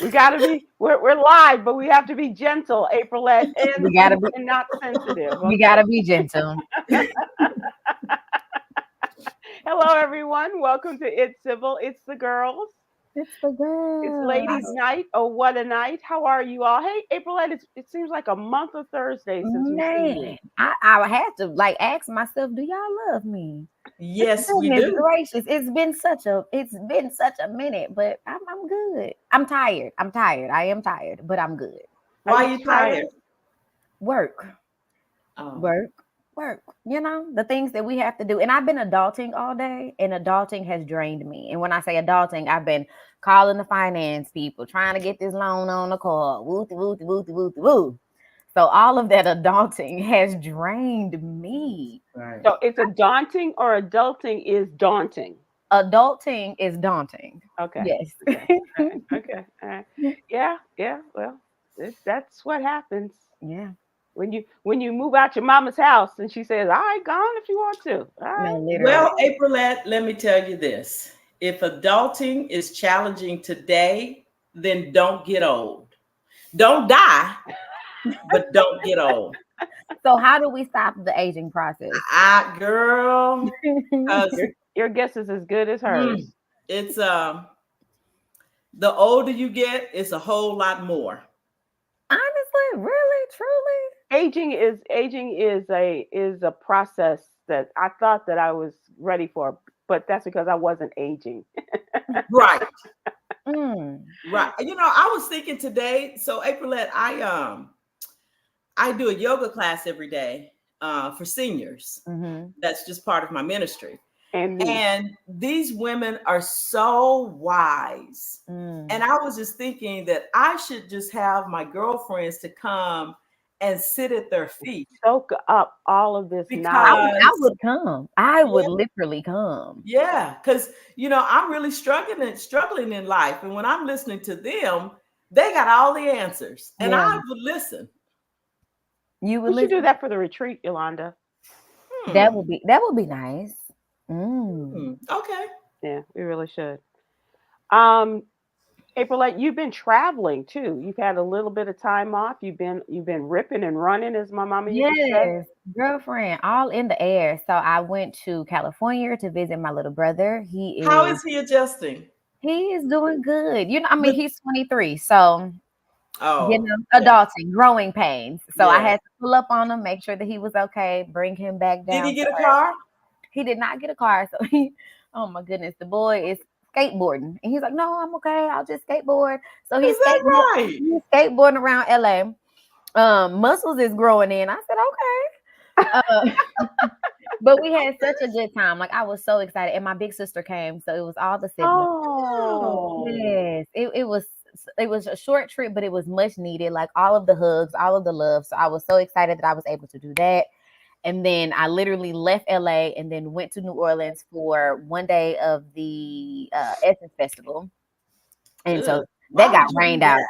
We gotta be. We're live, but we have to be gentle, Aprylette, We gotta be. and not sensitive. We Okay. gotta be gentle. Hello, everyone. Welcome to It's Sybil. It's the girls. It's the It's girl. ladies' night. Oh, what a night! How are you all? Hey, Aprylette. It seems like a month of Thursday since we've seen you. Man, I had to like ask myself, do y'all love me? Yes, we Goodness do. gracious, it's been such a minute, but I'm good. I'm tired. I'm tired. I am tired, but I'm good. Are Why you are you tired? tired? Work, Oh, work, work. You know, the things that we have to do. And I've been adulting all day, and adulting has drained me. And when I say adulting, I've been calling the finance people, trying to get this loan on the call. Woo, woo, woo, woo, woo. So all of that adulting has drained me. right. So it's a daunting or adulting is daunting. Adulting is daunting. Okay. Yes. Okay. All right. Okay. All right. Yeah. Yeah. Well, that's what happens Yeah. when you move out your mama's house and she says, "All right, go on if you want to." All No, right. Well, literally. Aprilette, let me tell you this. If adulting is challenging today, then don't get old. Don't die, but don't get old. So how do we stop the aging process? Girl, because Your guess is as good as hers. it's the older you get, it's a whole lot more. Honestly, really, truly. Aging is a process that I thought that I was ready for, but that's because I wasn't aging. Right, Mm. right. I was thinking today, so Aprilette, I do a yoga class every day for seniors. Mm-hmm. That's just part of my ministry. And me. And these women are so wise. Mm. And I was just thinking that I should just have my girlfriends to come and sit at their feet Soak up all of this I knowledge. would I because would come. I yeah, would literally come. yeah, because I'm really struggling in life. And when I'm listening to them, they got all the answers. And Yeah. I would listen. You would We should do listen. that for the retreat, Yolanda. Hmm. That would be nice. Mm. Okay. Yeah, we really should. Um, April, you've been traveling too. You've had a little bit of time off. You've been ripping and running, as my mama used to say. Yes, girlfriend, all in the air. So I went to California to visit my little brother. How is he adjusting? He is doing good. You know, I mean, With he's 23, so oh, yes, adulting, growing pains. So I yes. had to pull up on him, make sure that he was okay, bring him back Did he down to get a earth. car? He did not get a car, so oh my goodness, the boy is skateboarding, and he's like, "No, I'm okay. I'll just skateboard." So Is that right? he's skateboarding around LA. Muscles is growing in. I said, "Okay." But we had such a good time. Like I was so excited, and my big sister came, so it was all the siblings. Oh, Yes, it was a short trip, but it was much needed. Like all of the hugs, all of the love. So I was so excited that I was able to do that. And then I literally left LA and then went to New Orleans for one day of the Essence Festival, and so Ugh. that Why got would you do rained out.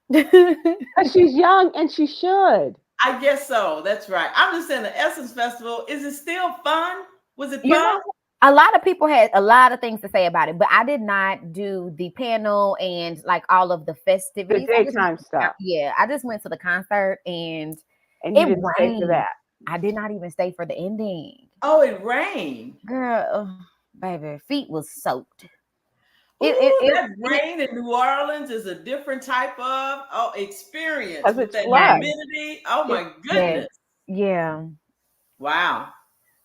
that? because she's young and she should. I guess so. That's right. I'm just saying the Essence Festival, is it still fun? Was it You fun? know, a lot of people had a lot of things to say about it, but I did not do the panel and like all of the The festivities. daytime stuff, I just went to the concert and and you it didn't stay for rained. that. I did not even stay for the ending. Oh, it rained. Girl, baby, feet was soaked. Ooh, that And rain in New Orleans is a different type of experience Because with it's that flood. humidity. Oh It's my yes, goodness. yeah. Wow.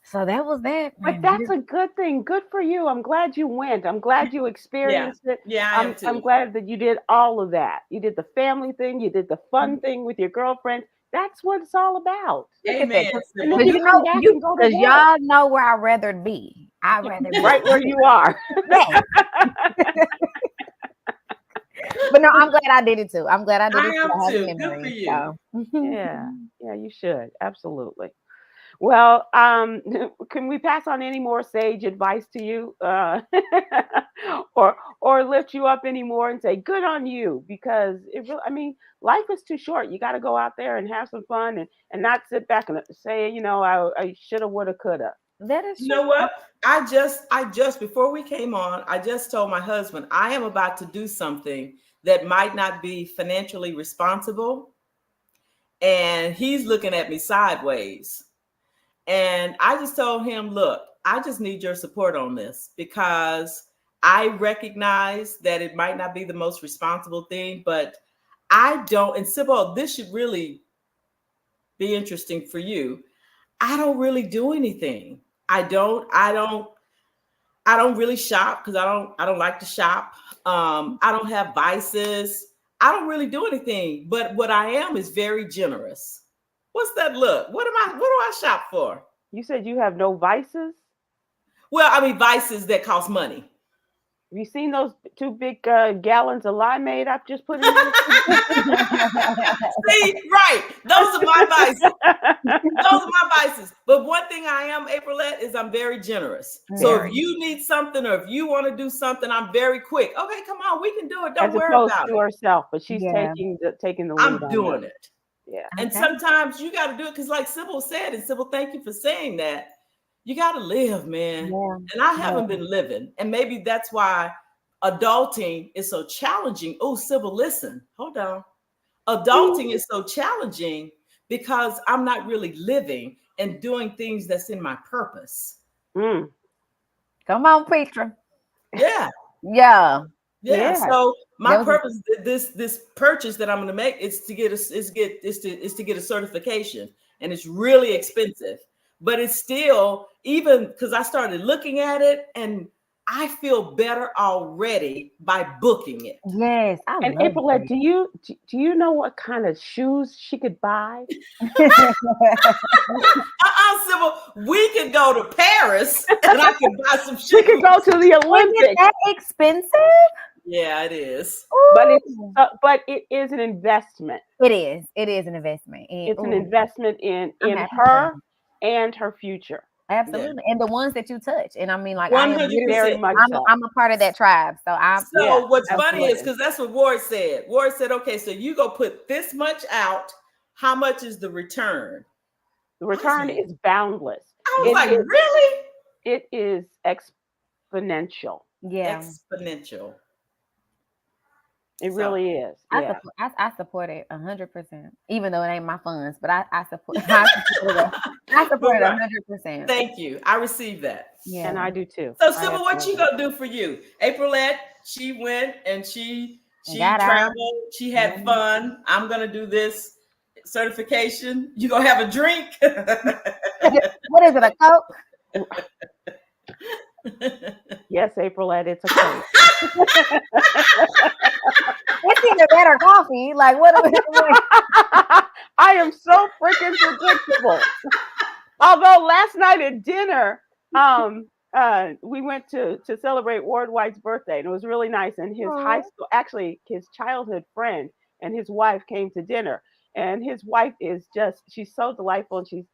So that was that, But man. that's a good thing. Good for you. I'm glad you went. I'm glad you Yeah. experienced it. Yeah, I am I'm too. glad that you did all of that. You did the family thing. You did the fun thing with your girlfriend. That's what it's all about. Look at that, Amen, And Sybil. then because you You you come know back you and go to because work y'all know where I'd rather be. I'd rather be right where you are. yes. But no, I'm glad I did it too. I'm glad I did I it too. am I have too. Good for memories. you. So Yeah. Yeah, you should. Absolutely. Well, can we pass on any more sage advice to you, or lift you up anymore and say, "Good on you," because it really, I mean, life is too short. You got to go out there and have some fun and not sit back and say, I shoulda, woulda, coulda. That is You true. know what? I just before we came on, I just told my husband I am about to do something that might not be financially responsible, and he's looking at me sideways. And I just told him, look, I just need your support on this because I recognize that it might not be the most responsible thing, but I don't, and Sybil, this should really be interesting for you. I don't really do anything. I don't really shop because I don't like to shop. I don't have vices. I don't really do anything. But what I am is very generous. What's that look? What do I shop for? You said you have no vices. Well, I mean vices that cost money. Have you seen those two big gallons of limeade I've just put in there? See, right. Those are my vices. Those are my vices. But one thing I am, Aprilette, is I'm very generous. So if you need something or if you want to do something, I'm very quick. Okay, come on, we can do it. Don't As worry opposed about to it. herself, but she's Yeah. taking the lead I'm on doing that. it. Yeah. And Okay. sometimes you got to do it because, like Sybil said, and Sybil, thank you for saying that. You got to live, man. Yeah. And I haven't been living. And maybe that's why adulting is so challenging. Oh, Sybil, listen, hold on. Adulting is so challenging because I'm not really living and doing things that's in my purpose. Mm. Come on, preacher. Yeah. Yeah. Yeah. Yeah. So my That was- purpose, this purchase that I'm going to make, is to get a certification, and it's really expensive, but it's still, even because I started looking at it, and I feel better already by booking it. Yes. I And love April, do you know what kind of shoes she could buy? Sybil, we could go to Paris and I could buy some shoes. She could go to the Is it Olympics, that expensive? Yeah, it is. Ooh. but it is an investment. It is. It is an investment. And, It's an ooh, investment in I'm happy her for and her future. absolutely. And the ones that you touch. And I mean, like, I am 100%. Very much I'm, so. I'm a part of that tribe. So I'm So Yeah, what's funny is absolutely. because that's what Ward said. Ward said, okay, so you go put this much out. How much is the return? The return is boundless. I was It like, is- really? It is exponential. yeah. Exponential. It So, really is. Yeah. I support it 100%. Even though it ain't my funds, but I support I support it 100%. Thank you. I received that. Yeah. And I do too. So, I Sybil, what you absolutely gonna do for you? Aprilette, she went and she Got out. traveled. She had fun. I'm gonna do this certification. You gonna have a drink? What is it, a Coke? Yes, Aprilette, it's a Coke. It's either that or coffee. Like, what are we doing? I am so freaking predictable. Although last night at dinner, we went to celebrate Ward White's birthday, and it was really nice. And his high school, actually his childhood friend, and his wife came to dinner. And his wife is she's so delightful, and she's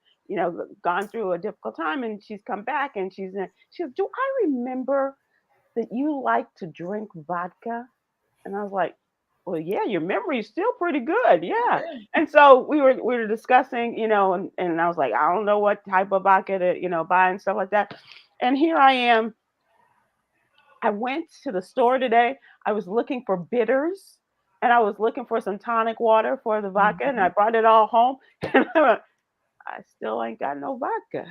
gone through a difficult time, and she's come back, and she goes, do I remember that you like to drink vodka? And I was like, well, yeah, your memory is still pretty good. Yeah. And so we were discussing, and I was like, I don't know what type of vodka to, buy and stuff like that. And here I am. I went to the store today. I was looking for bitters, and I was looking for some tonic water for the vodka, and I brought it all home. And I still ain't got no vodka.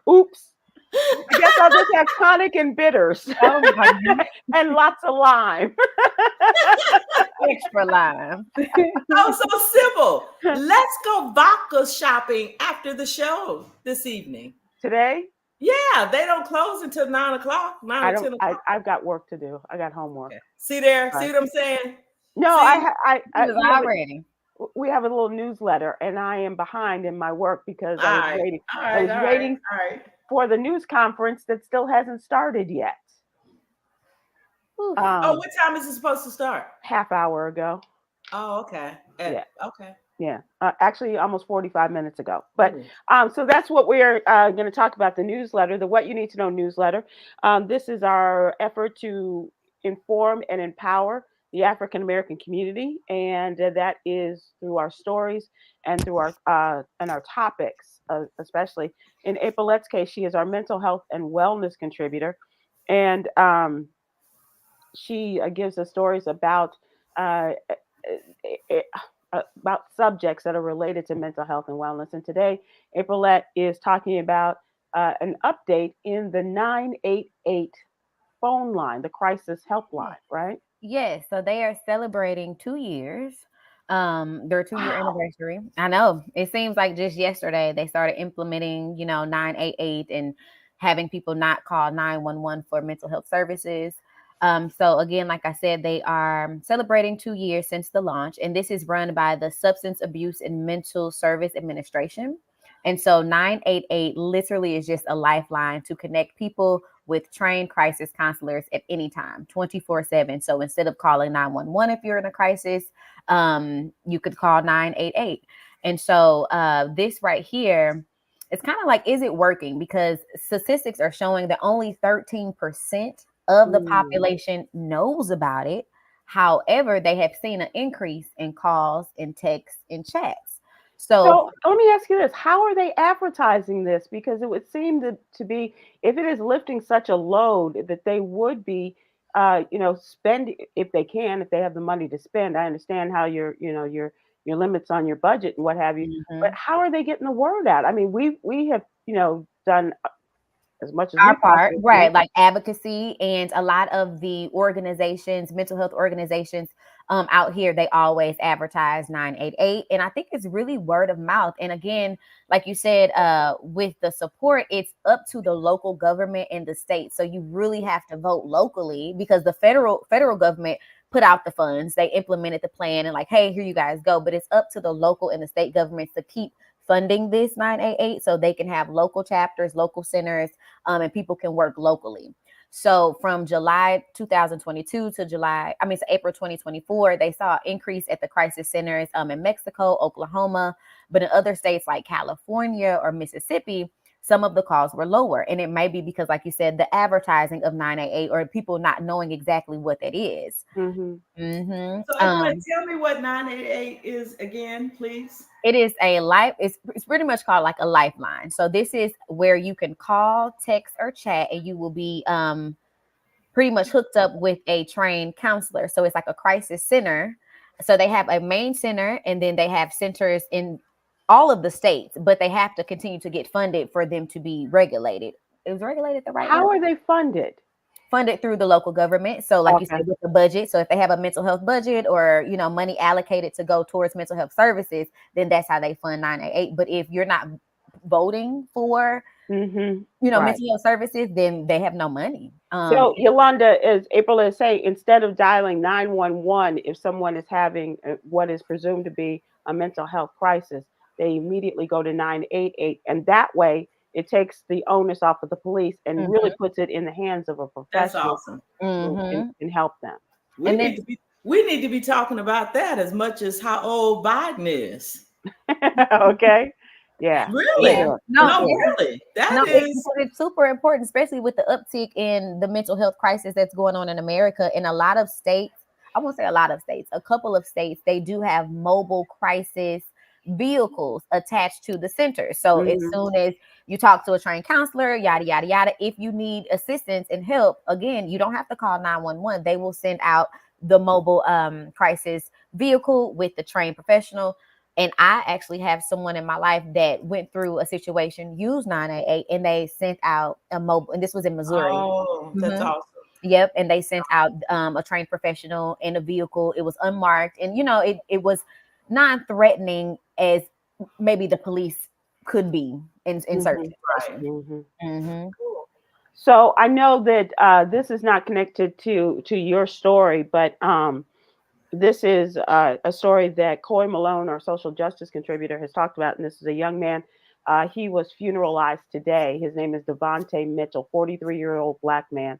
Oops. I guess I'll just have tonic and bitters. Oh my God. And lots of lime. Extra lime. Oh, so Sybil, let's go vodka shopping after the show this evening. Today? Yeah, they don't close until 9 o'clock. 9 or 10 o'clock. I've got work to do. I got homework. Okay. See there? Right. See what I'm saying? No, It was already. we have a little newsletter, and I am behind in my work because All I right. was waiting. All I right. was All waiting right. for the news conference that still hasn't started yet. Ooh. Oh, what time is it supposed to start? Half hour ago. Oh, okay. Yeah. Okay. Yeah, actually almost 45 minutes ago. But Mm. so that's what we're going to talk about, the newsletter, the What You Need to Know newsletter. This is our effort to inform and empower the African American community, and that is through our stories and through our topics, especially in Aprylete's case. She is our mental health and wellness contributor, and she gives us stories uh, about subjects that are related to mental health and wellness. And today, Aprylete is talking about an update in the 988 phone line, the crisis helpline, right? Yes, so they are celebrating 2 years. Their 2 year Wow. anniversary. I know it seems like just yesterday they started implementing, 988 and having people not call 911 for mental health services. So again, like I said, they are celebrating 2 years since the launch, and this is run by the Substance Abuse and Mental Service Administration. And so 988 literally is just a lifeline to connect people with trained crisis counselors at any time, 24/7. So instead of calling 911 if you're in a crisis, you could call 988. And so this right here, it's kind of like, is it working? Because statistics are showing that only 13% of the Mm. population knows about it. However, they have seen an increase in calls and texts and chats. So So let me ask you this: how are they advertising this? Because it would seem to be, if it is lifting such a load, that they would be, spend if they can, if they have the money to spend. I understand how your limits on your budget and what have you, but mhm. how are they getting the word out? I mean, we have done as much as we Our part, possibly can. right, like advocacy and a lot of the organizations, mental health organizations out here, they always advertise 988. And I think it's really word of mouth. And again, like you said, with the support, it's up to the local government and the state. So you really have to vote locally because the federal government put out the funds, they implemented the plan and like, hey, here you guys go. But it's up to the local and the state governments to keep funding this 988 so they can have local chapters, local centers, and people can work locally. So from July 2022 to April 2024, they saw an increase at the crisis centers in Mexico, Oklahoma, but in other states like California or Mississippi, some of the calls were lower. And it may be because, like you said, the advertising of 988 or people not knowing exactly what that is. Hmm. Mm-hmm. So, Aprylete, tell me what 988 is again, please. It is it's pretty much called like a lifeline. So this is where you can call, text, or chat, and you will be pretty much hooked up with a trained counselor. So it's like a crisis center. So they have a main center, and then they have centers in all of the states, but they have to continue to get funded for them to be regulated. Is regulated the right word? How are they funded? Funded through the local government. So like you Okay. said, with the budget. So if they have a mental health budget or, money allocated to go towards mental health services, then that's how they fund 988. But if you're not voting for, Hmm. Right. mental health services, then they have no money. So, Yolanda, as April is saying, instead of dialing 911, if someone is having what is presumed to be a mental health crisis, they immediately go to 988. And that way, it takes the onus off of the police and really Mhm, puts it in the hands of a That's professional awesome. who mhm. can help them. We And need then to be we need to be talking about that as much as how old Biden is. Okay. Yeah, for yeah, Really? sure. For no, No, sure. yeah. really. No, That is because it's super important, especially with the uptick in the mental health crisis that's going on in America. In a lot of states, I won't say a lot of states, a couple of states, they do have mobile crisis vehicles attached to the center. So as Hmm. soon as you talk to a trained counselor, yada, yada, yada, if you need assistance and help, again, you don't have to call 911. They will send out the mobile crisis vehicle with the trained professional. And I actually have someone in my life that went through a situation, used 988, and they sent out a mobile, and this was in Missouri. oh, that's Mhm. awesome. Yep. And they sent out a trained professional in a vehicle. It was unmarked. And, it was non threatening as maybe the police could be in certain Hmm. Right. situations. Hmm. Hmm. Cool. So I know that this is not connected to your story, but this is a story that Coy Malone, our social justice contributor, has talked about. And this is a young man. He was funeralized today. His name is Devonte Mitchell, 43-year-old black man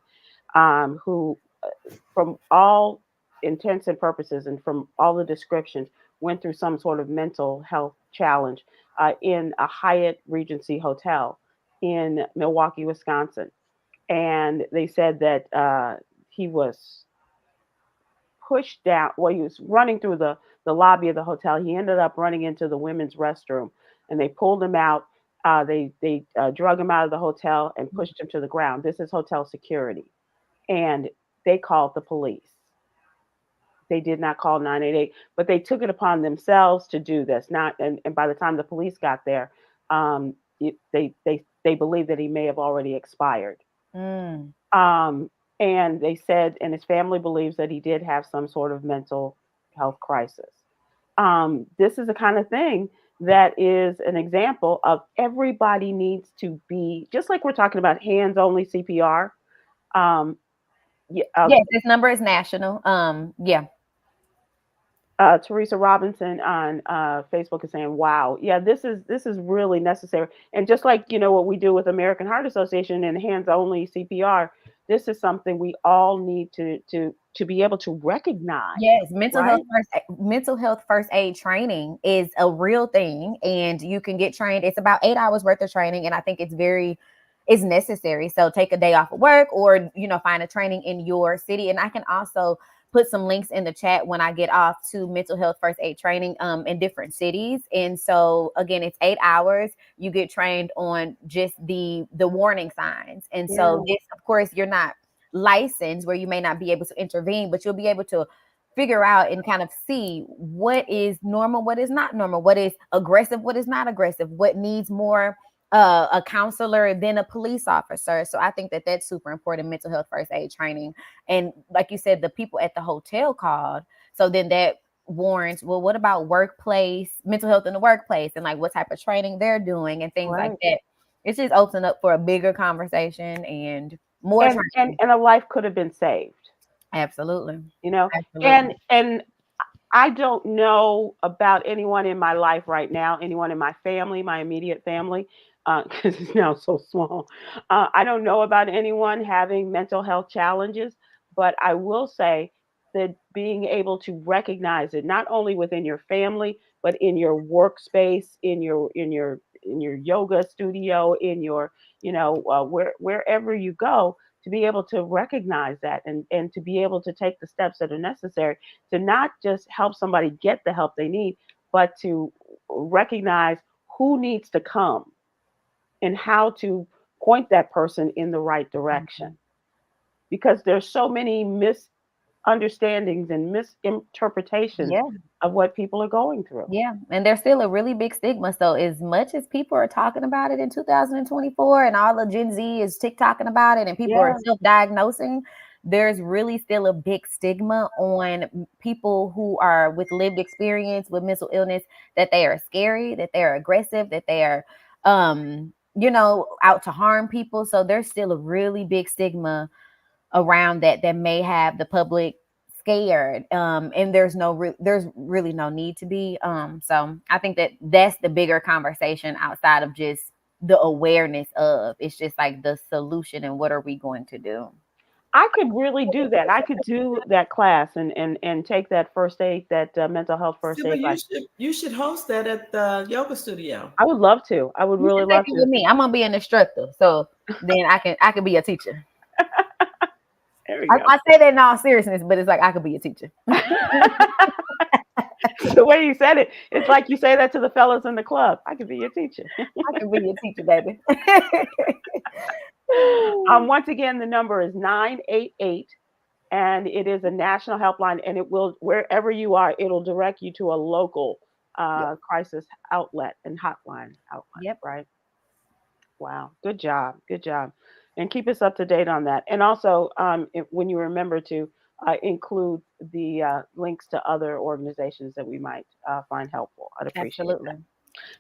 who, from all intents and purposes and from all the descriptions, went through some sort of mental health challenge in a Hyatt Regency hotel in Milwaukee, Wisconsin. And they said that he was pushed down. Well, he was running through the lobby of the hotel. He ended up running into the women's restroom, and they pulled him out. They drug him out of the hotel and pushed him to the ground. This is hotel security, and they called the police. They did not call 988, but they took it upon themselves to do this. Not and by the time the police got there, they believed that he may have already expired. Mm. And they said, and his family believes that he did have some sort of mental health crisis. This is the kind of thing that is an example of everybody needs to be, just like we're talking about hands only CPR. Um, Yes, this number is national. Yeah. Teresa Robinson on Facebook is saying, "Wow, yeah, this is really necessary." And just like what we do with American Heart Association and hands only CPR, this is something we all need to be able to recognize. Yes, Right? mental health first aid training is a real thing, and you can get trained. It's about 8 hours worth of training, and I think it's necessary. So take a day off of work, or find a training in your city. And I can also put some links in the chat when I get off to mental health first aid training in different cities. And so again, it's 8 hours. You get trained on just the warning signs. And so this, of course, you're not licensed, where you may not be able to intervene, but you'll be able to figure out and kind of see what is normal, what is not normal, what is aggressive, what is not aggressive, what needs more a counselor than a police officer. So I think that that's super important, mental health first aid training. And like you said, the people at the hotel called. So then that warrants, well, what about workplace, mental health in the workplace, and like what type of training they're doing and things like that. It's just opening up for a bigger conversation and more and a life could have been saved. Absolutely. Absolutely. And I don't know about anyone in my life right now, anyone in my family, my immediate family, because it's now so small. I don't know about anyone having mental health challenges, but I will say that being able to recognize it not only within your family, but in your workspace, in your yoga studio, in your wherever you go, to be able to recognize that and to be able to take the steps that are necessary to not just help somebody get the help they need, but to recognize who needs to come and how to point that person in the right direction. Because there's so many misunderstandings and misinterpretations of what people are going through. Yeah. And there's still a really big stigma. So as much as people are talking about it in 2024 and all the Gen Z is TikToking about it and people are self-diagnosing, there's really still a big stigma on people who are with lived experience with mental illness, that they are scary, that they're aggressive, that they are, out to harm people. So there's still a really big stigma around that may have the public scared. And there's really no need to be. So I think that that's the bigger conversation outside of just the awareness of. It's just like the solution and what are we going to do? I could really do that. I could do that class and take that first aid, that mental health first aid class. You should host that at the yoga studio. I would love to. I would really love to. With me, I'm gonna be an instructor, so then I can be a teacher. I say that in all seriousness, but it's like I could be a teacher. The way you said it, it's like you say that to the fellas in the club. I could be your teacher. I can be your teacher, baby. Once again, the number is 988, and it is a national helpline, and it will, wherever you are, it'll direct you to a local crisis outlet and hotline outlet. Yep. Right. Wow. Good job. Good job. And keep us up to date on that. And also, when you remember to include the links to other organizations that we might find helpful. I'd appreciate that.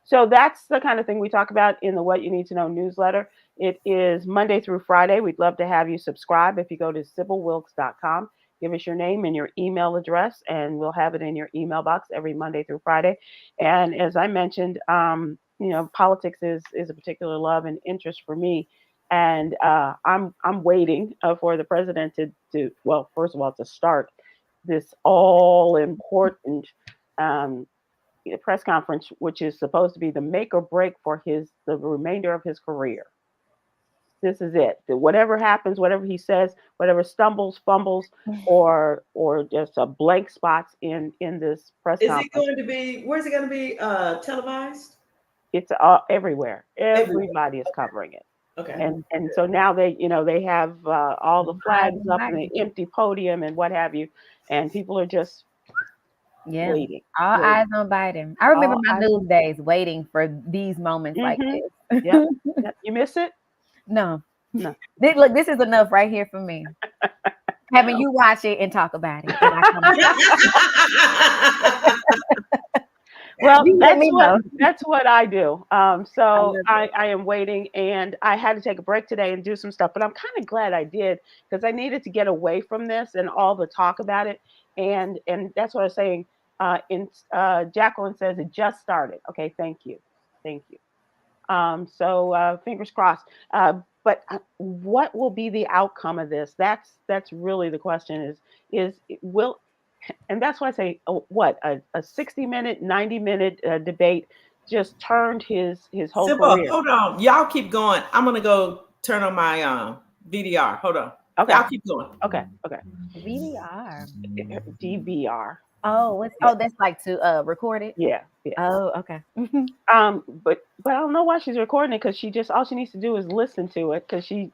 So that's the kind of thing we talk about in the What You Need to Know newsletter. It is Monday through Friday. We'd love to have you subscribe. If you go to SybilWilkes.com, give us your name and your email address, and we'll have it in your email box every Monday through Friday. And as I mentioned, politics is a particular love and interest for me. And I'm waiting for the president to well, first of all, to start this all important press conference, which is supposed to be the make or break for the remainder of his career. this is it. Whatever happens, whatever he says, whatever stumbles, fumbles, or just a blank spots in this press Is it conference. going to be? Where's it going to be televised? It's everywhere. Everywhere. Everybody is covering it. Okay. And so now they have all the flags up and the empty podium and what have you, and people are just waiting. All waiting. eyes on Biden. I remember All my eyes- news days waiting for these moments like this. Yep. You miss it? No. No. Look, this is enough right here for me. Having you watch it and talk about it. Well, You let me know. that's what I do. So I I am waiting, and I had to take a break today and do some stuff, but I'm kind of glad I did because I needed to get away from this and all the talk about it. And that's what I was saying. Jacqueline says it just started. Okay, thank you. So fingers crossed. But what will be the outcome of this? That's really the question. Will, and that's why I say, what a 60-minute, 90-minute debate just turned his whole Sybil, career. hold on. Y'all keep going. I'm gonna go turn on my VDR. Hold on. Okay. Y'all keep going. Okay. VDR. DVR. Oh, that's like to record it. Yeah. Oh, okay. But I don't know why she's recording it because all she needs to do is listen to it because she's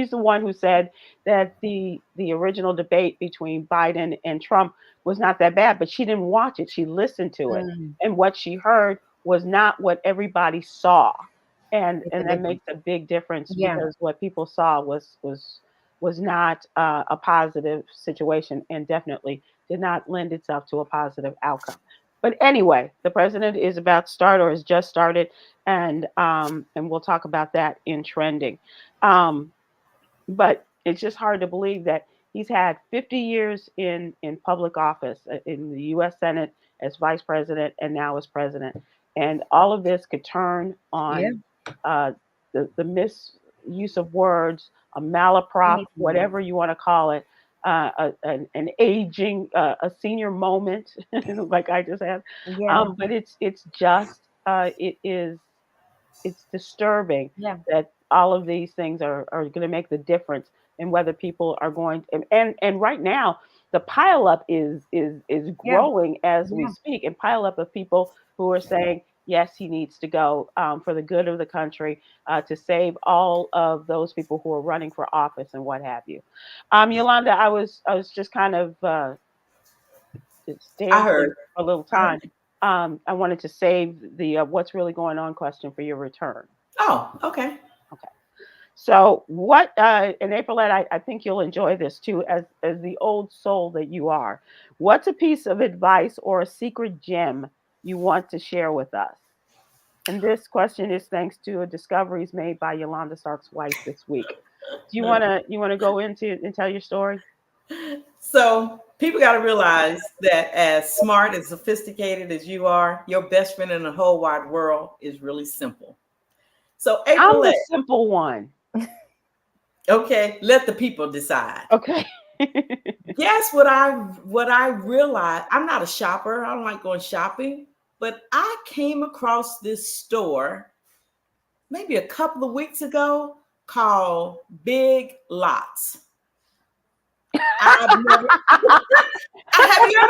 the one who said that the original debate between Biden and Trump was not that bad, but she didn't watch it. She listened to it, and what she heard was not what everybody saw, and that makes a big difference because what people saw was not a positive situation and definitely did not lend itself to a positive outcome. But anyway, the president is about to start or has just started, and we'll talk about that in trending. But it's just hard to believe that he's had 50 years in public office in the U.S. Senate as vice president and now as president, and all of this could turn on the misuse of words, a malaprop, whatever you want to call it. An aging, a senior moment, like I just had. But it's disturbing that all of these things are going to make the difference in whether people are going to, and right now the pileup is growing as we speak, and pileup of people who are saying yes, he needs to go for the good of the country, to save all of those people who are running for office and what have you. Yolanda, I was just kind of dancing for a little time. I wanted to save the what's really going on question for your return. Oh, okay. So what, and Aprylete, I think you'll enjoy this too, as the old soul that you are. What's a piece of advice or a secret gem you want to share with us? And this question is thanks to discoveries made by Yolanda Stark's wife this week. Do you want to go into and tell your story? So people got to realize that as smart and sophisticated as you are, your best friend in the whole wide world is really simple. So Aprylete, I'm the simple one. Okay, let the people decide. Okay. Guess what I realized? I'm not a shopper. I don't like going shopping, but I came across this store maybe a couple of weeks ago called Big Lots. Have you ever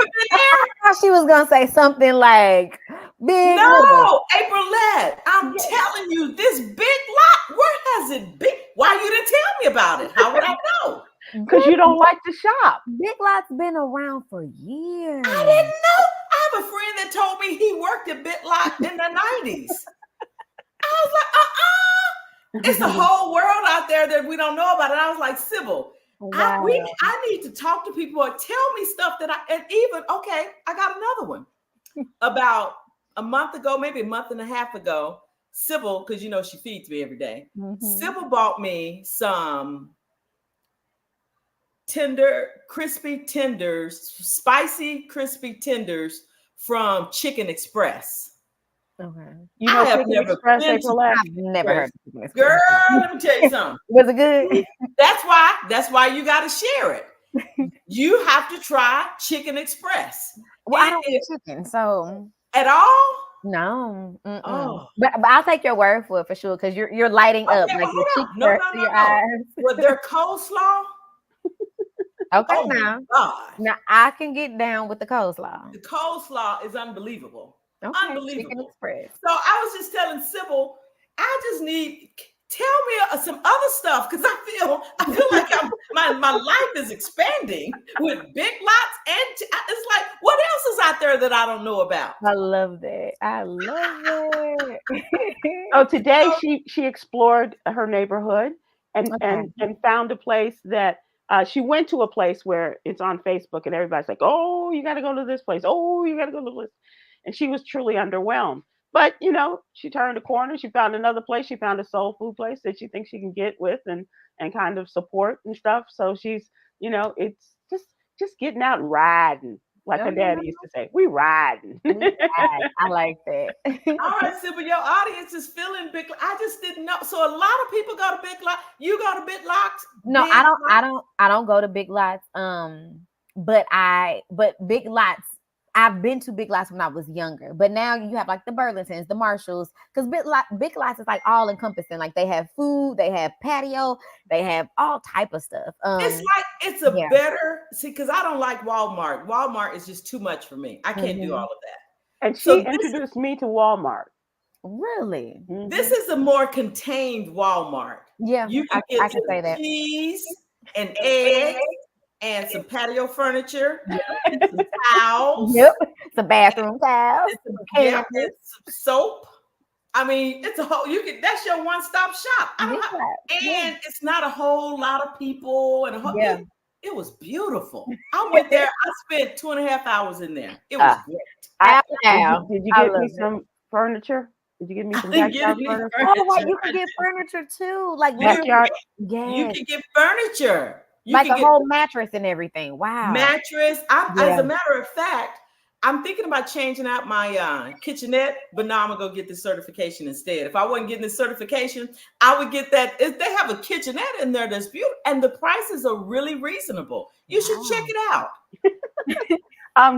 been there? I thought she was gonna say something like big. No, Aprylete, I'm telling you, this Big Lot, where has it been? Why you didn't tell me about it? How would I know? Because you don't like to shop. Big Lot's been around for years. I didn't know. I have a friend that told me he worked at Big Lot in the 90s. I was like, it's a whole world out there that we don't know about. And I was like, Sybil, I need to talk to people or tell me stuff that I got another one. About a month ago, maybe a month and a half ago, Sybil, because she feeds me every day. Sybil bought me some crispy tenders, spicy crispy tenders from Chicken Express. Okay. I have never heard of Chicken Express. Girl, let me tell you something. Was it good? That's why you got to share it. You have to try Chicken Express. Well, I don't eat chicken, so at all. No. Oh, But I'll take your word for it for sure, because you're lighting up, okay. like Well, your hold cheeks on. No, are no, to no, your no. eyes. With their coleslaw. Okay, Oh my now. God. Now I can get down with the coleslaw. The coleslaw is unbelievable. Okay, chicken Unbelievable. express. So I was just telling Sybil, I just need tell me some other stuff because I feel like my life is expanding with Big Lots and it's like what else is out there that I don't know about? I love that. I love it. Oh, today So, she explored her neighborhood and Okay. found a place that she went to a place where it's on Facebook and everybody's like, "Oh, you got to go to this place. Oh, you got to go to this," and she was truly underwhelmed. But she turned a corner. She found another place. She found a soul food place that she thinks she can get with and kind of support and stuff. So she's, it's just getting out and riding, like her daddy used to say. We riding. We tried. I like that. all right, Sybil, your audience is feeling Big. I just didn't know. So a lot of people go to Big Lots. You go to Big Lots? No, Big I don't go to Big Lots. But Big Lots, I've been to Big Lots when I was younger. But now you have like the Burlingtons, the Marshalls, because Big Lots is like all encompassing. Like they have food, they have patio, they have all type of stuff. It's like it's a yeah. better because I don't like Walmart. Walmart is just too much for me. I can't do all of that. And So she introduced me to Walmart. Really? this is a more contained Walmart. Yeah, You I can get can say some that. cheese and eggs and some patio furniture, and some towels, Yep. Some bathroom towels, and some, some yeah, candles. and some soap. I mean, it's a whole. That's your one-stop shop. I don't Yeah. and it's not a whole lot of people, and Yeah. it was beautiful. I went there. I spent 2.5 hours in there. It was great. Did you I get me love it. some furniture? Did you give me I some didn't get backyard any furniture? Oh, like furniture. you can get furniture too. Like You literally, Backyard. You yes. can get furniture. You Like can a get whole mattress and everything. Wow. mattress. As Yeah. a matter of fact, I'm thinking about changing out my kitchenette, but now I'm gonna go get the certification instead. If I wasn't getting the certification, I would get that. If they have a kitchenette in there that's beautiful, and the prices are really reasonable. You should check it out.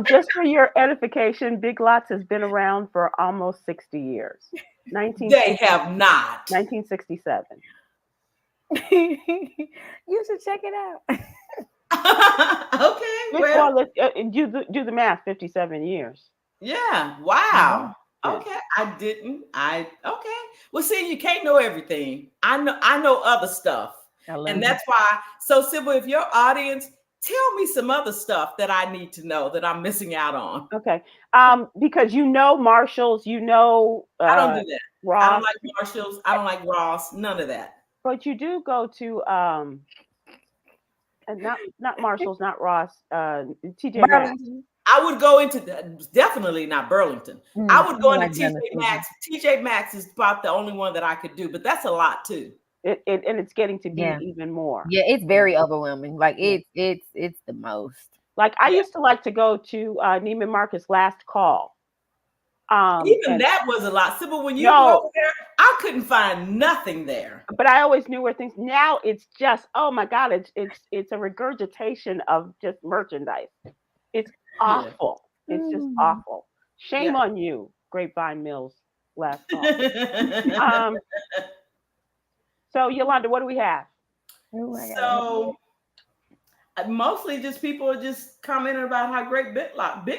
Just for your edification, Big Lots has been around for almost 60 years. They have not. 1967. You should check it out. Okay, well, Well, let's do the math. 57 years. yeah. Yeah. Wow. Okay, I didn't. Okay. Well, see, you can't know everything. I know other stuff. I love And it. that's why. So, Sybil, if your audience, tell me some other stuff that I need to know that I'm missing out on. Okay. Because Marshalls, I don't do that. I don't Ross, like Marshalls. I don't like Ross. None of that. but you do go to and not Marshalls, not Ross, TJ Maxx. Burlington. I would go into definitely not Burlington. I would go into like TJ Burlington. Maxx. TJ Maxx is about the only one that I could do, but that's a lot too. And it's getting to be Yeah. even more. Yeah, it's very overwhelming. Like it's the most. Like I Yeah. used to like to go to Neiman Marcus Last Call. Even that was a lot. Sybil, when you were over there, I couldn't find nothing there. But I always knew where things. Now it's just, oh my God, it's a regurgitation of just merchandise. It's awful. It's just awful. Shame on you, Grapevine Mills Last Call. So Yolanda, what do we have? So mostly just people are just commenting about how great Big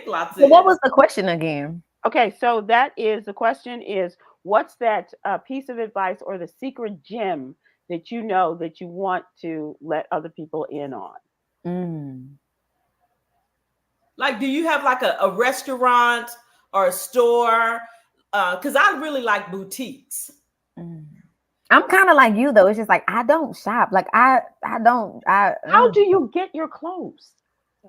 Lots is. So what was the question again? Okay, so the question is, what's that piece of advice or the secret gem that you know that you want to let other people in on? Like, do you have like a restaurant or a store? Because I really like boutiques. I'm kind of like you though. It's just like I don't shop. Like I don't. How do you get your clothes?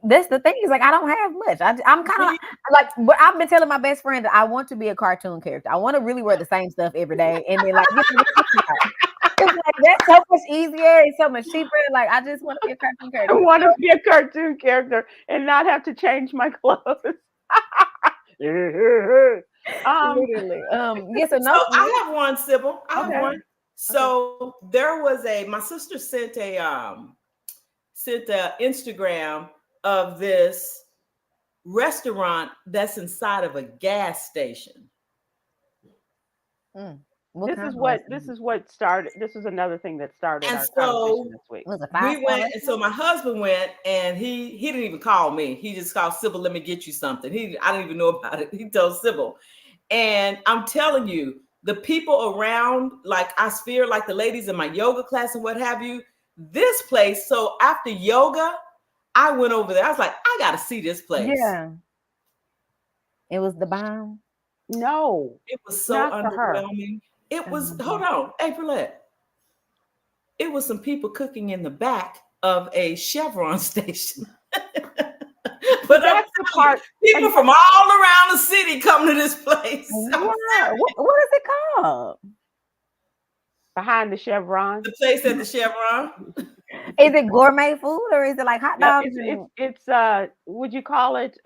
That's the thing is like I don't have much. I'm kind of like I've been telling my best friend that I want to be a cartoon character. I want to really wear the same stuff every day, and then like it's like that's so much easier. It's so much cheaper. Like I just want to be a cartoon character. I want to be a cartoon character and not have to change my clothes. Literally. Yeah. So no. So I have one, Sybil. I have one. So there was my sister sent a Instagram of this restaurant that's inside of a gas station. What This kind is of what restaurant? started. This is another thing that started And our so conversation this week. Was it a we 5-star went, and so restaurant? my husband went, and he didn't even call me. He just called Sybil, let me get you something. I didn't even know about it. He told Sybil. And I'm telling you, the people around, like I fear, like the ladies in my yoga class and what have you, this place. So after yoga, I went over there. I was like, I got to see this place. Yeah. It was the bomb. No, It was so not for her. underwhelming. It was, hold on, Aprylete. It was some people cooking in the back of a Chevron station. But That's the part. People from all around the city come to this place. Wow. What is it called? Behind the Chevron. The place at the Chevron. Is it gourmet food or is it like hot dogs? It's would you call it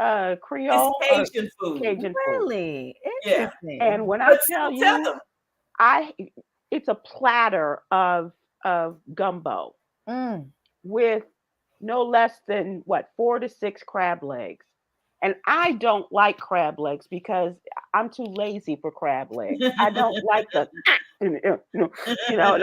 Creole It's Cajun food. Cajun food. Really Yeah. interesting. And when I tell you, them. it's a platter of gumbo with no less than 4 to 6 crab legs. And I don't like crab legs because I'm too lazy for crab legs. I don't like the and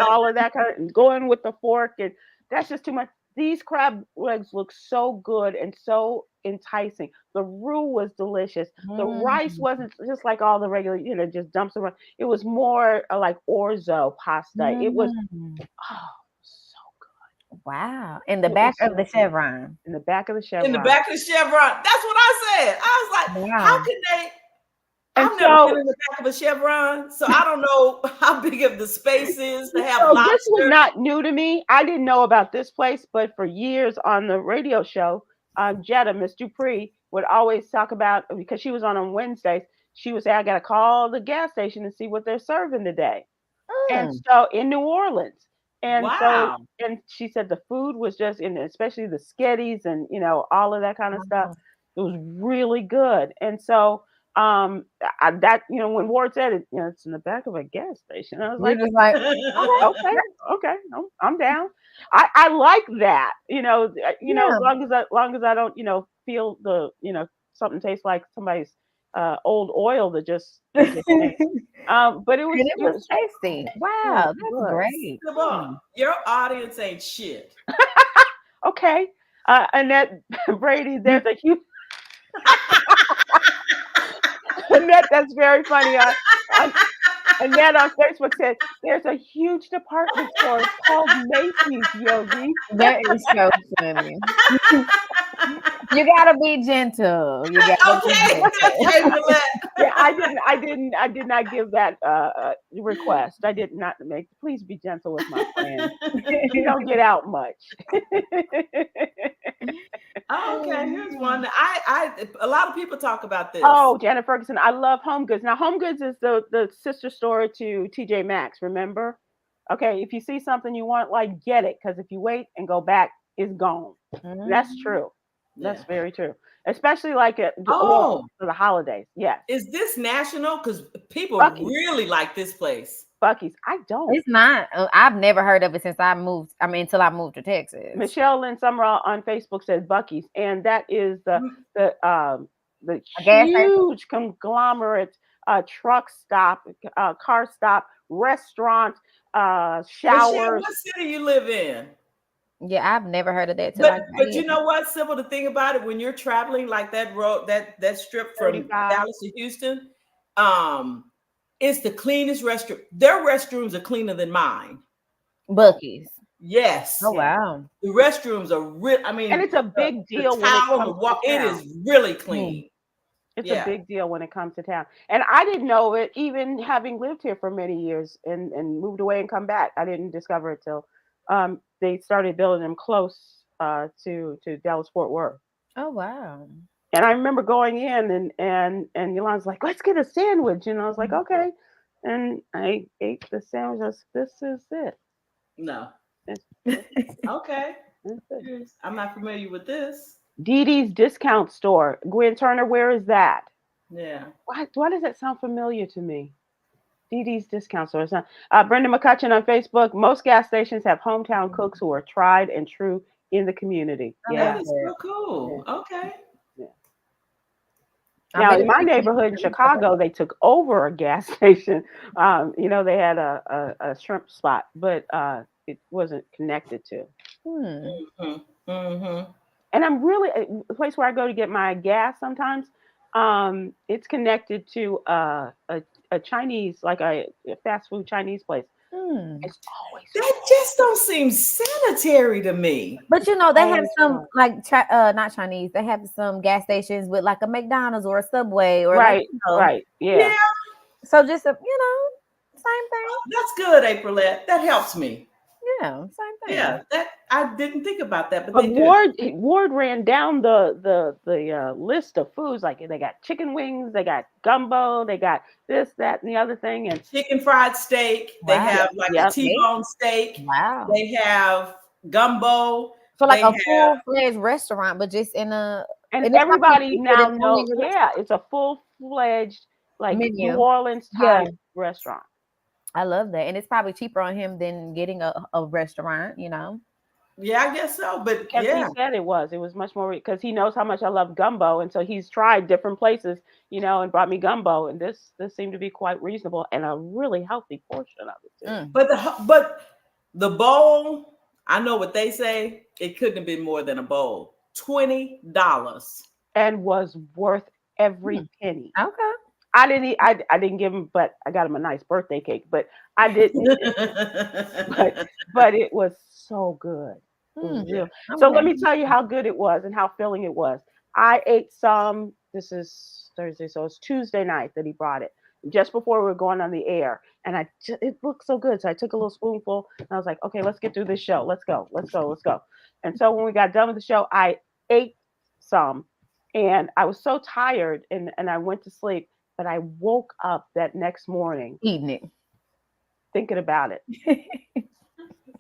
all of that kind of, and going with the fork, and that's just too much. These crab legs look so good and so enticing. The roux was delicious. The rice wasn't just like all the regular, just dumps around. It was more like orzo pasta. It was so good. Wow. In the back of the Chevron. In the back of the Chevron. In the back of the Chevron. That's what I said. I was like, how can they? I've never been in the back of a Chevron, so I don't know how big of the space is to have lobster. This was not new to me. I didn't know about this place, but for years on the radio show, Jetta, Miss Dupree, would always talk about, because she was on Wednesdays, she would say, I got to call the gas station and see what they're serving today. And so in New Orleans. And so, and she said the food was just, especially the sketties and, all of that kind of stuff. It was really good. And so, when Ward said it, it's in the back of a gas station. I was like, okay, I'm down. I like that, as long as I don't, feel the, something tastes like somebody's old oil that just but it was tasty. Wow, that's great. Your audience ain't shit. Okay. Annette Brady, there's a huge Annette, that's very funny. Annette on Facebook said, there's a huge department store called Macy's, Yogi. That is so funny. You gotta be gentle. You gotta be gentle. Yeah, I did not give that request. I did not make. Please be gentle with my friend. You don't get out much. Okay, here's one. A lot of people talk about this. Oh, Janet Ferguson, I love Home Goods. Now, Home Goods is the sister store to TJ Maxx. Remember? Okay, if you see something you want, get it, because if you wait and go back, it's gone. That's true. That's very true. Especially for the holidays. Yes. Is this national? Because people really like this place. Buc-ee's. I don't. It's not. I've never heard of it since I moved. Until I moved to Texas. Michelle Lynn Summerall on Facebook says Buc-ee's, and that is the huge conglomerate truck stop, car stop, restaurant, showers. What city you live in? Yeah, I've never heard of that. But you know what, Sybil? The thing about it, when you're traveling like that road, that strip from 35. Dallas to Houston, it's the cleanest restroom. Their restrooms are cleaner than mine. Buc-ee's. Yes. Oh wow. The restrooms are real. And it's a big deal when it comes to it is really clean. It's a big deal when it comes to town. And I didn't know it, even having lived here for many years and moved away and come back. I didn't discover it till they started building them close to Dallas Fort Worth. Oh wow. And I remember going in and Yolanda's like, let's get a sandwich. And I was like, okay. And I ate the sandwich. This is it. No. Okay. I'm not familiar with this. Dee Dee's Discount Store. Gwen Turner, where is that? Yeah. Why does that sound familiar to me? Dee Dee's Discount Store. Brenda McCutcheon on Facebook. Most gas stations have hometown cooks who are tried and true in the community. That is so cool. Okay. Now, in my neighborhood in Chicago, they took over a gas station. They had a shrimp spot, but it wasn't connected to. Mm-hmm. Mm-hmm. And I'm really the place where I go to get my gas sometimes. It's connected to a Chinese, like a fast food Chinese place. It's always That just don't seem sanitary to me. But they have always some fun. like not Chinese. They have some gas stations with like a McDonald's or a Subway or Right, right, yeah. Yeah, So just same thing. that's good, Aprylette. That helps me. Yeah, same thing. Yeah, that I didn't think about that, but But they do. Ward ran down the list of foods. Like they got chicken wings, they got gumbo, they got this, that, and the other thing. And Chicken fried steak. They Wow. have like a Yep. T-bone steak. Wow. They have gumbo. So like They a have full-fledged restaurant, but just in a and it's probably everybody cheaper now than knows. owning a Yeah, it's a full-fledged like New menu. Orleans Yeah. Thai restaurant. I love that. And it's probably cheaper on him than getting a restaurant, yeah, I guess so. But Because yeah, he said it was much more because he knows how much I love gumbo, and so he's tried different places, and brought me gumbo, and this seemed to be quite reasonable and a really healthy portion of it too. but the bowl, I know what they say. It couldn't have been more than a bowl. $20. And was worth every penny. Okay. I didn't eat, I didn't give him, but I got him a nice birthday cake. But I didn't. but it was so good. It was real. So let me tell you how good it was and how filling it was. I ate some. This is Thursday, so it's Tuesday night that he brought it, just before we were going on the air, and it looked so good. So I took a little spoonful, and I was like, okay, let's get through this show. Let's go, let's go, let's go. And so when we got done with the show, I ate some, and I was so tired, and I went to sleep. But I woke up that next morning Eating it. thinking about it. Thinking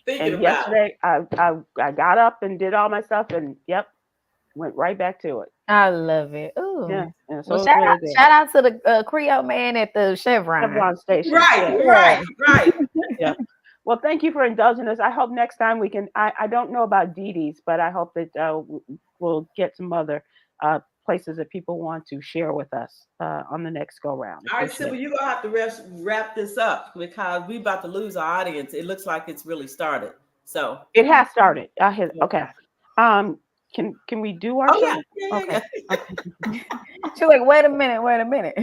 And about it. yesterday, I got up and did all my stuff, and went right back to it. I love it. Ooh. Yeah. And so Well, it was really good. shout out to the Creole man at the Chevron. Chevron station. Right, Yeah. right. Yeah. Well, thank you for indulging us. I hope next time we can. I don't know about Dee Dee's, but I hope that we'll get some other places that people want to share with us on the next go round. All right, Sybil, you're gonna have to wrap this up because we're about to lose our audience. It looks like it's really started. So it has started. Okay. Can we do our show? Yeah. Okay. She's like, wait a minute.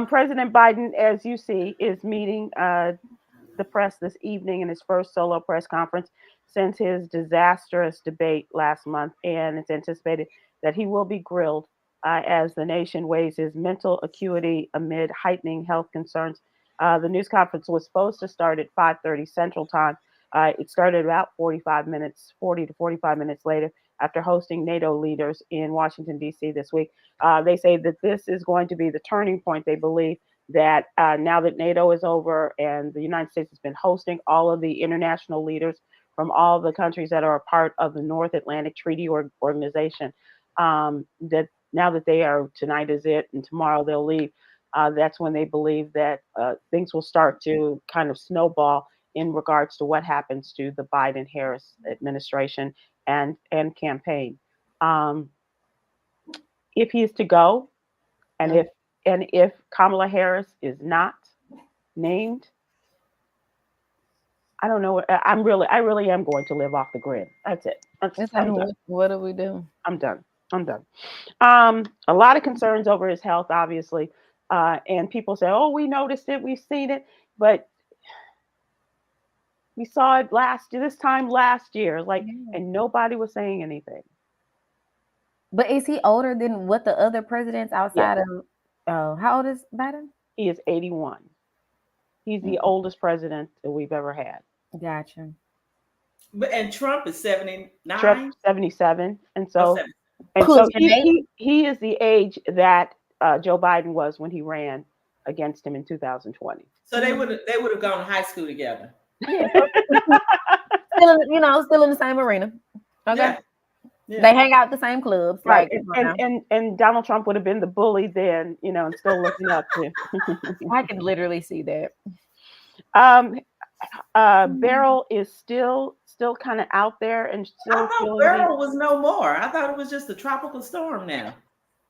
President Biden, as you see, is meeting the press this evening in his first solo press conference since his disastrous debate last month, and it's anticipated that he will be grilled as the nation weighs his mental acuity amid heightening health concerns. The news conference was supposed to start at 5:30 Central Time. It started about 40 to 45 minutes later after hosting NATO leaders in Washington, D.C. this week. They say that this is going to be the turning point. They believe that now that NATO is over and the United States has been hosting all of the international leaders from all the countries that are a part of the North Atlantic Treaty Organization, that now that tonight is it and tomorrow they'll leave, that's when they believe that things will start to kind of snowball in regards to what happens to the Biden-Harris administration and campaign. If he is to go, and if Kamala Harris is not named, I don't know. I really am going to live off the grid. That's it. What do we do? I'm done. A lot of concerns over his health, obviously, and people say, "Oh, we noticed it, we've seen it," but we saw it this time last year, and nobody was saying anything. But is he older than what the other presidents outside of? How old is Biden? He is 81. He's the oldest president that we've ever had. Gotcha. And Trump is 79. Trump 77, and so he is the age that Joe Biden was when he ran against him in 2020. So they would have gone to high school together. Yeah. Still in the same arena. Okay. Yeah. Yeah. They hang out at the same clubs. Right. And Donald Trump would have been the bully then, and still looking up to. I can literally see that. Beryl is still kind of out there and still. I thought Beryl was no more. I thought it was just a tropical storm now.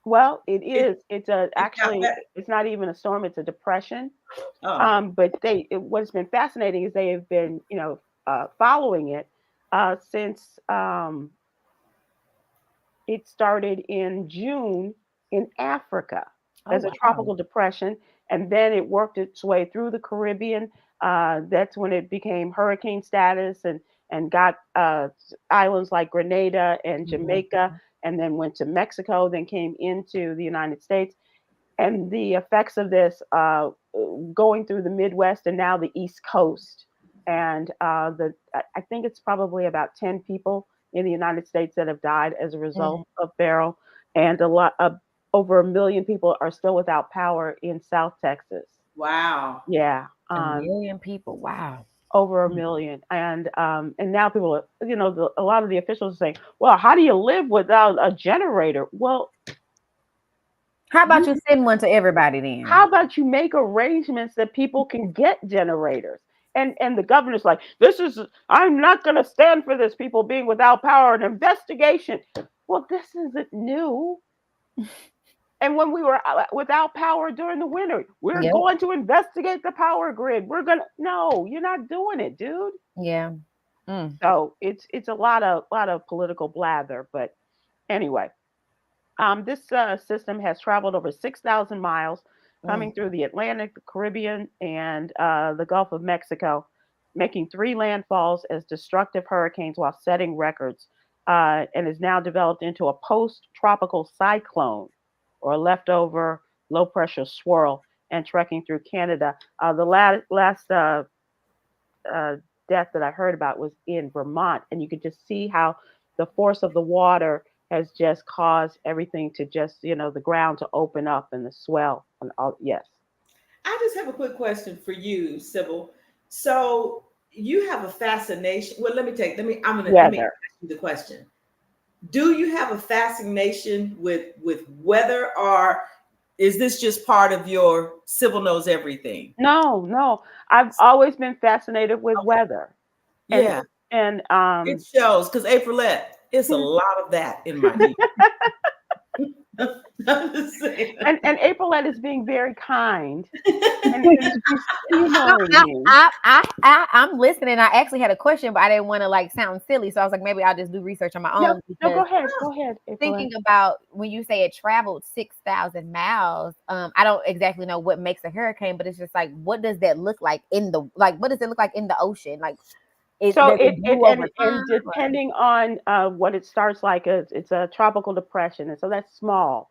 Well, it It, is. It's a it got actually. better. It's not even a storm. It's a depression. Oh, But what's been fascinating is they have been, following it since it started in June in Africa Oh as a wow. tropical depression, and then it worked its way through the Caribbean. That's when it became hurricane status and got islands like Grenada and Mhm. Jamaica, and then went to Mexico, then came into the United States. And the effects of this going through the Midwest and now the East Coast. And I think it's probably about 10 people in the United States that have died as a Mm. result of Beryl, and a lot of over 1 million people are still without power in South Texas. wow. Yeah, A million people. Wow. over a Mm. million, and now people are, a lot of the officials are saying, "Well, how do you live without a generator?" Well, How about you you send one to everybody then? how about you make arrangements that people can get generators? And the governor's like, this is I'm not going to stand for this, people being without power, an investigation. Well, this isn't new. And when we were without power during the winter, we're Yep. going to investigate the power grid. We're going to No, you're not doing it, dude. Yeah. Mm. So it's a lot of political blather, but anyway. This system has traveled over 6,000 miles, Mm. coming through the Atlantic, the Caribbean, and the Gulf of Mexico, making 3 landfalls as destructive hurricanes while setting records, and is now developed into a post tropical cyclone or a leftover low pressure swirl and trekking through Canada. The last uh, death that I heard about was in Vermont, and you could just see how the force of the water has just caused everything to just, the ground to open up and the swell and all. Yes, I just have a quick question for you, Sybil. So you have a fascination. Well, let me weather. ask you the question. Do you have a fascination with weather, or is this just part of your Sybil knows everything? No, no, I've always been fascinated with Okay. weather, and Yeah, and it shows because Aprilette, it's a lot of that in my ear. I'm just saying. and Aprilette is being very kind, and she's No, humoring no, me. I'm listening. I actually had a question, but I didn't want to like sound silly. So I was like, maybe I'll just do research on my No, own no, because go ahead, Aprilette. thinking about when you say it traveled 6,000 miles, I don't exactly know what makes a hurricane, but it's just like, what does that look like what does it look like in the ocean? Like, So does it it do over and time? Or? depending on what it starts like, it's a tropical depression, and so that's small.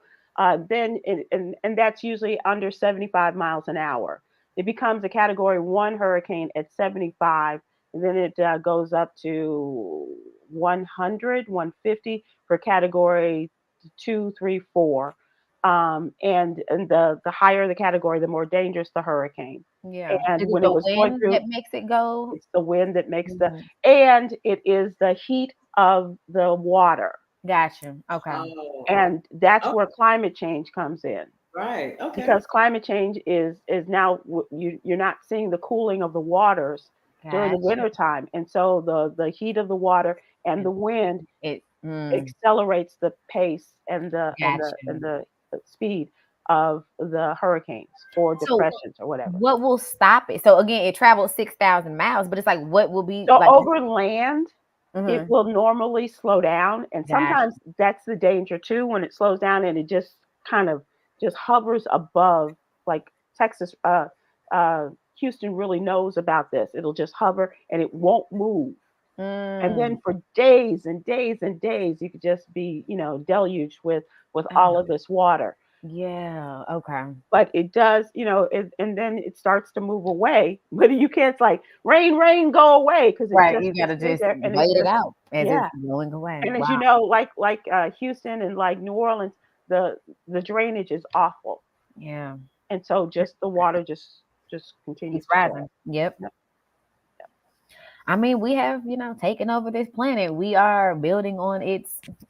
Then and that's usually under 75 miles an hour. It becomes a Category 1 hurricane at 75, and then it goes up to 100, 150 for Category 2, 3, 4. And the higher the category, the more dangerous the hurricane. Yeah. And Is it when it the was going wind through, that makes it go? it's the wind that makes Mhm. and it is the heat of the water. Gotcha. Okay. Oh, And that's oh, where climate change comes in, right. Okay. because climate change is now you're not seeing the cooling of the waters during the Gotcha. winter time. And so the heat of the water and the wind accelerates the pace and Gotcha. the speed of the hurricanes or So depressions or whatever. what will stop it? So again, it traveled 6,000 miles, but it's like what will be So like over land, it mhm, will normally slow down, and gotcha. sometimes that's the danger too, when it slows down and it just kind of just hovers above, like Texas. Houston really knows about this. It'll just hover and it won't move, and Mm, then for days and days and days, you could just be, deluged with all oh, of this water. yeah, okay. But it does, and then it starts to move away. But you can't, like, rain, rain, go away, because Right, you it gotta stays just there, and it wait it just, out as it's yeah. going away. And as you Wow. know, like Houston and like New Orleans, the drainage is awful, Yeah. and so just the water just Keeps continues to rising. flow. Yep. Yep. I mean, we have, taken over this planet. We are building on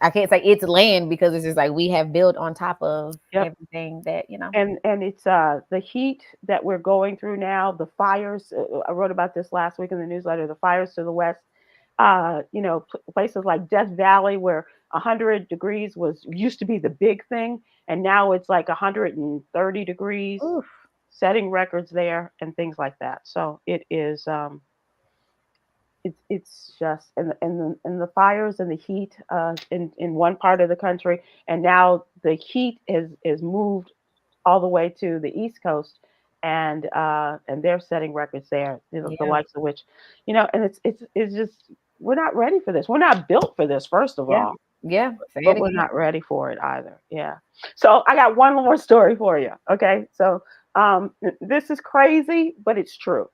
I can't say it's land because it's just like we have built on top of Yep. everything that, And it's the heat that we're going through now, the fires. I wrote about this last week in the newsletter. The fires to the west, places like Death Valley, where 100 degrees used to be the big thing, and now it's like 130 degrees, Oof. setting records there and things like that. So it is it's just and the fires and the heat in one part of the country, and now the heat is moved all the way to the East Coast, and they're setting records there, the Yeah. likes of which, and it's just we're not ready for this. We're not built for this, first of Yeah. all, Yeah. Say but it we're again. not ready for it either. Yeah. So I got one more story for you. Okay. So this is crazy, but it's true.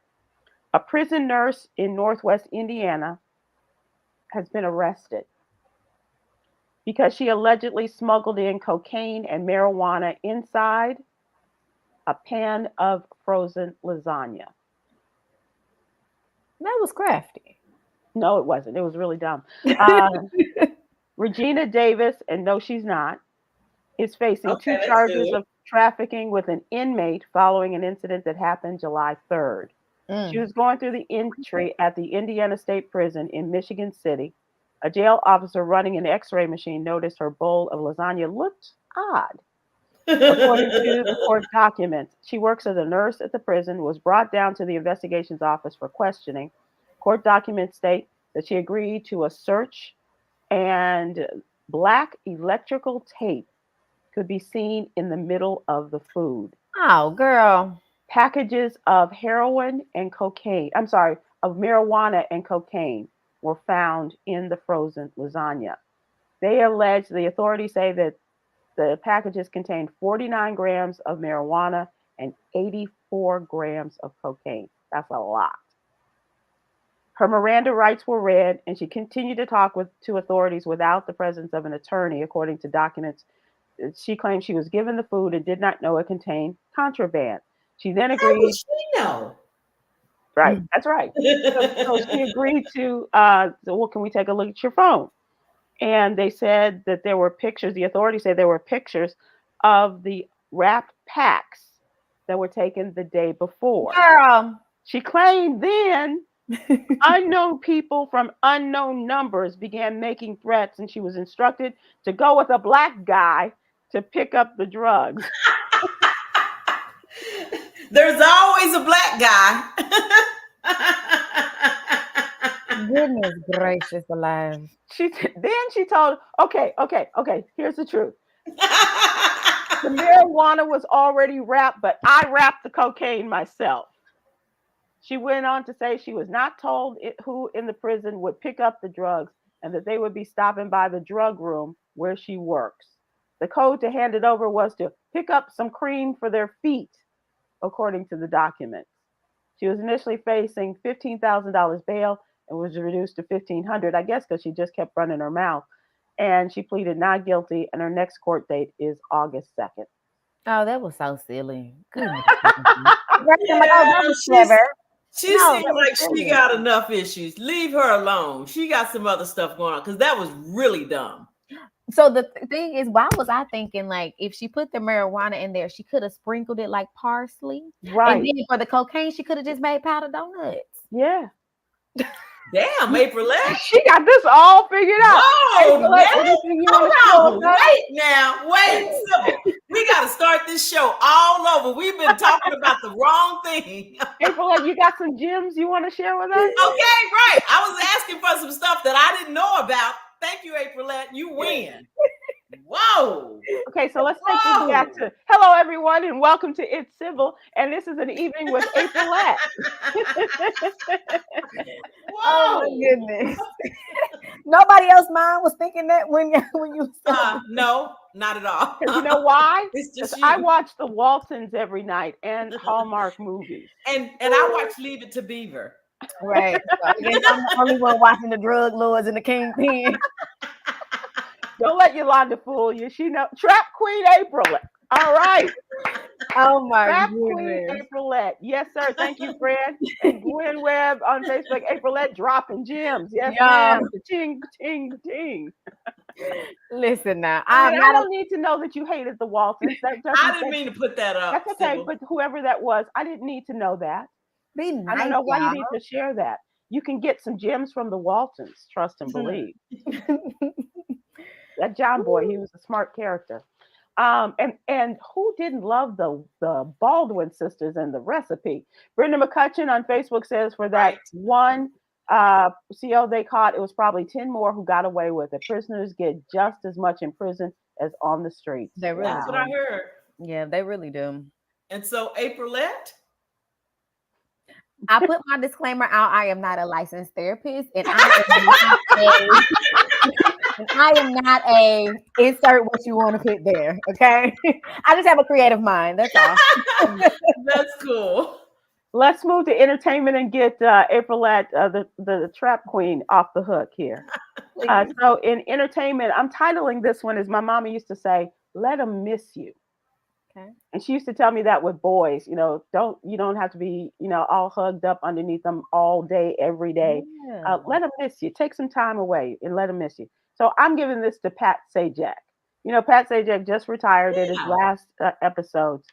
A prison nurse in Northwest Indiana has been arrested because she allegedly smuggled in cocaine and marijuana inside a pan of frozen lasagna. That was crafty. No, it wasn't. It was really dumb. Uh, Regina Davis, and no, she's not, is facing Okay, 2 that's charges good. of trafficking with an inmate following an incident that happened July 3rd. She Mm. was going through the entry at the Indiana State Prison in Michigan City. A jail officer running an x-ray machine noticed her bowl of lasagna looked odd. According to the court documents, she works as a nurse at the prison, was brought down to the investigations office for questioning. Court documents state that she agreed to a search, and black electrical tape could be seen in the middle of the food. Oh, girl. Packages of heroin and cocaine, I'm sorry, of marijuana and cocaine were found in the frozen lasagna. The authorities say that the packages contained 49 grams of marijuana and 84 grams of cocaine. That's a lot. Her Miranda rights were read, and she continued to talk to authorities without the presence of an attorney, according to documents. She claimed she was given the food and did not know it contained contraband. She then How would agreed. she know? Right, that's right. So she agreed to. Well, can we take a look at your phone? And they said that there were pictures. The authorities said there were pictures of the wrapped packs that were taken the day before. Girl. She claimed then unknown people from unknown numbers began making threats, and she was instructed to go with a black guy to pick up the drugs. There's always a black guy. Goodness gracious alive. Then she told, okay, here's the truth. The marijuana was already wrapped, but I wrapped the cocaine myself. She went on to say she was not told who in the prison would pick up the drugs, and that they would be stopping by the drug room where she works. The code to hand it over was to pick up some cream for their feet, according to the documents. She was initially facing $15,000 bail and was reduced to $1,500, I guess, because she just kept running her mouth. And she pleaded not guilty, and her next court date is August 2nd. Oh, that was so silly. Goodness. Yeah, Clever. she No, seems that was like she silly. got enough issues. Leave her alone. She got some other stuff going on because that was really dumb. So the thing is, why was I thinking like if she put the marijuana in there, she could have sprinkled it like parsley, Right. and then for the cocaine, she could have just made powdered donuts. Yeah. Damn, Aprylete. She got this all figured out. Whoa, Aprylete, Nelly. anything you Hold want to on. Wait now. Wait, Sybil. We got to start this show all over. We've been talking about the wrong thing. Aprylete, you got some gems you want to share with us? Okay, right. I was asking for some stuff that I didn't know about. Thank you, Aprylete. You win. Whoa. Okay, so let's take this back to hello, everyone, and welcome to It's Sybil, and this is an evening with Aprylete. Oh my goodness! Nobody else mind was thinking that when you no, not at all. Because you know why? It's just I watch the Waltons every night and Hallmark movies. And I watch Leave It to Beaver. Right. So I guess I'm the only one watching the drug lords and the kingpin. Don't let Yolanda fool you. She know Trap Queen Aprylete. All right. Oh my Trap goodness. Queen Aprylete. Yes, sir. Thank you, Fred. And Gwen Webb on Facebook. Aprylete dropping gems. Yes, ma'am. Ting, ting, ting. Listen now. I don't need to know that you hated the Waltons. I didn't mean to put that up. That's okay, Sybil. but whoever that was, I didn't need to know that. Be nice, I don't know why y'all. you need to share that. You can get some gems from the Waltons. Trust and believe. That John boy, he was a smart character. And who didn't love the Baldwin sisters and the recipe? Brenda McCutcheon on Facebook says for that Right. one CO they caught, it was probably 10 more who got away with it. Prisoners get just as much in prison as on the streets. They really That's what I do. heard. Yeah, they really do. And so, Aprylete, I put my disclaimer out. I am not a licensed therapist, and I am not a insert what you want to put there. Okay, I just have a creative mind. That's all. that's cool. Let's move to entertainment and get Aprylette, the trap queen, off the hook here. So in entertainment, I'm titling this one as my mama used to say, "Let them miss you." Okay. And she used to tell me that with boys, you don't have to be, all hugged up underneath them all day, every day. Yeah. Let them miss you. Take some time away and let them miss you. So I'm giving this to Pat Sajak. Pat Sajak just retired at his last episodes.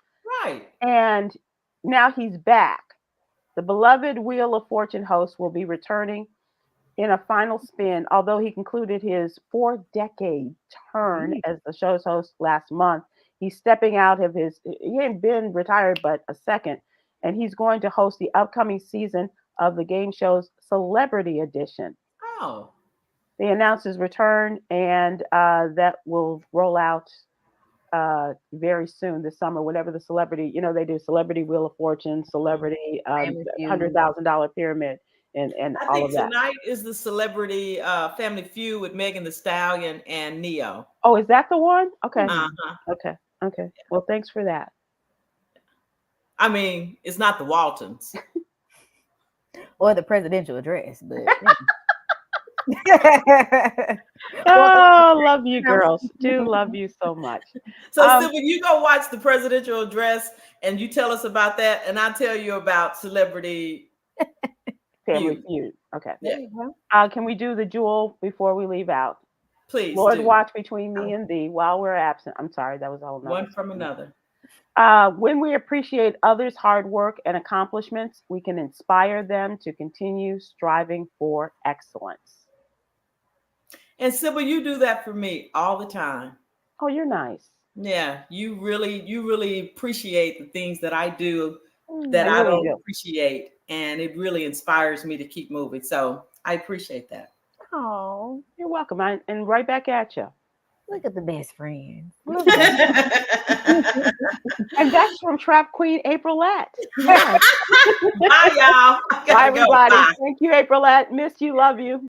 Right. And now he's back. The beloved Wheel of Fortune host will be returning in a final spin, although he concluded his 4-decade turn as the show's host last month. He's stepping out of he ain't been retired but a second, and he's going to host the upcoming season of the game show's Celebrity Edition. Oh. They announced his return, and that will roll out very soon this summer, whenever the celebrity, they do Celebrity Wheel of Fortune, Celebrity $100,000 Pyramid, and I all think of that. tonight is the Celebrity Family Feud with Megan Thee Stallion and Neo. Oh, is that the one? Okay. Uh-huh. Okay. Well, thanks for that. I mean, it's not the Waltons. Or the presidential address, but Oh, love you girls. Do love you so much. So, Sybil, you go watch the presidential address and you tell us about that, and I'll tell you about Celebrity Family Feud. Okay. Yeah. Can we do the jewel before we leave out? Please. Lord, do. watch between me and thee while we're absent. I'm sorry, that was all. One from another. When we appreciate others' hard work and accomplishments, we can inspire them to continue striving for excellence. And Sybil, you do that for me all the time. Oh, you're nice. Yeah, you really appreciate the things that I do that I don't appreciate, and it really inspires me to keep moving. So I appreciate that. Oh, you're welcome. And right back at you. Look at the best friend. And that's from Trap Queen Aprylette. Bye, y'all. Bye, everybody. Bye. Thank you, Aprylette. Miss you. Love you.